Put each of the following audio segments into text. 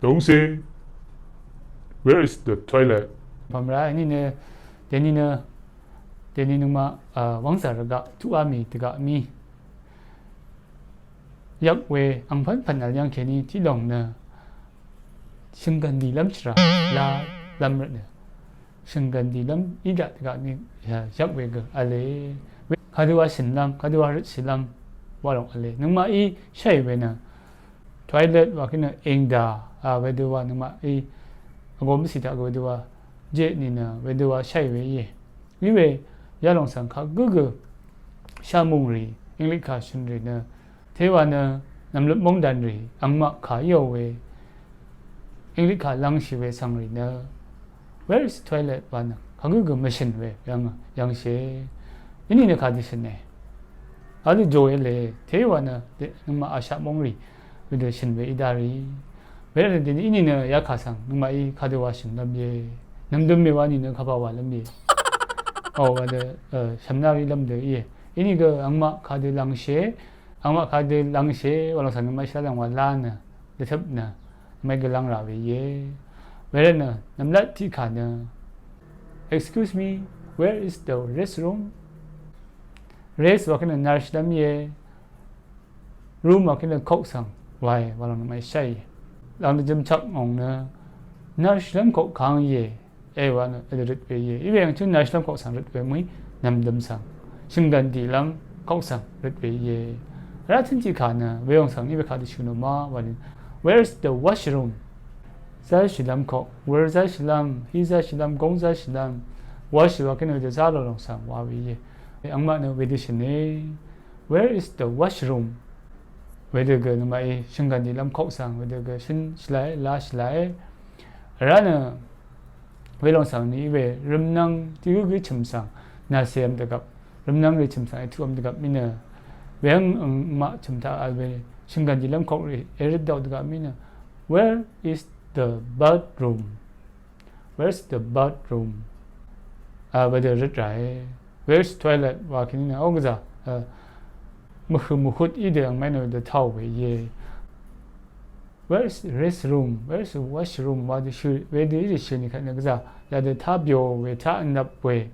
동생, where is the toilet? Pamra ni ne deni numa wangsa raga tu ami tiga mi yak we ang pan al yang keni ti long na singgan di lam chra la lam ra ne singgan di lam ida tiga ni yak we ga ale kadwa sin lam kadwa rit silam walong ale numa I shai we na toilet wa kina engda we do wa numa I gom si ta go do wa je ni na we do wa shai we ye wi we ya long sang kha gu gu sha mung ri english kha shin ri na thế wa na nam lup mong dan ri ang ma kha yo we english kha lang shi we sang ri na where is toilet wa na kha gu gu machine we yang she ini ne kha di shin ne adu jo ye le thế wa na ma a sha mong ri we de shin we idari we de ini ne ya kha sang ma I kha de wa shin lam ye nam dum me wa ni ne kha ba wa lam ye 네, 삼나리 람들 이니 그 악마 카드 랑셰 악마 카드 랑셰 원랑사는 마시랑 와라나 레섭나 메글 랑라베 예 왜래나 남라 티카나 excuse me where is the restroom res 와케나 나르시담 예 room 와케나 콕상 와이 와랑 마이샤이 랑드 좀 착옹나 나르시담 콕 강예 에와는 에드릿 베예 이베양 춘 나시람 kok상 릿 베무이 남덤상 신간디 람 kok상 릿 베예 라틴지 가나 외용상 이베 카드 슈노마 와린 where's the washroom 자실람 콕 where 자실람 히자실람 공자실람 와시와 그네 자로롱상 와위예 악마는 웨디시네 where is the washroom 웨드 그 누마이 신간디 람 kok상 웨드 그 신슬라이 라슬라이 라는 외long sang ni we rumnang ti gu chim sang na sem de gap rumnang ri chim sang tu am de gap mina weng ma chim ta al we singan ji lam khok ri erit daw de gap mina where is the bathroom where's the bathroom ba de rit rai where's toilet wa kin na ong za mu khut I de ang mai no de thau we ye where's restroom where's washroom wa de shu we de ri shin ka na ga ya de ta byo we ta nap we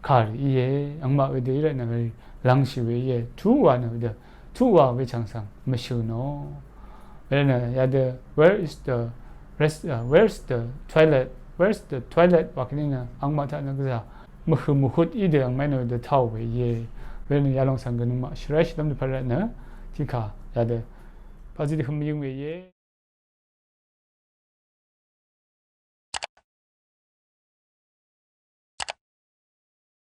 kha ri ye ang ma we de ri na lang shi we ye tu wa na de tu wa we chang sang ma shu no we na ya de where is the where's the toilet wa kin na ang ma ta na ga mu khut I de ang mai no de thau we ye we na ya long sang ga ma shresh dam de pa na ti kha ya de positive hum yung we ye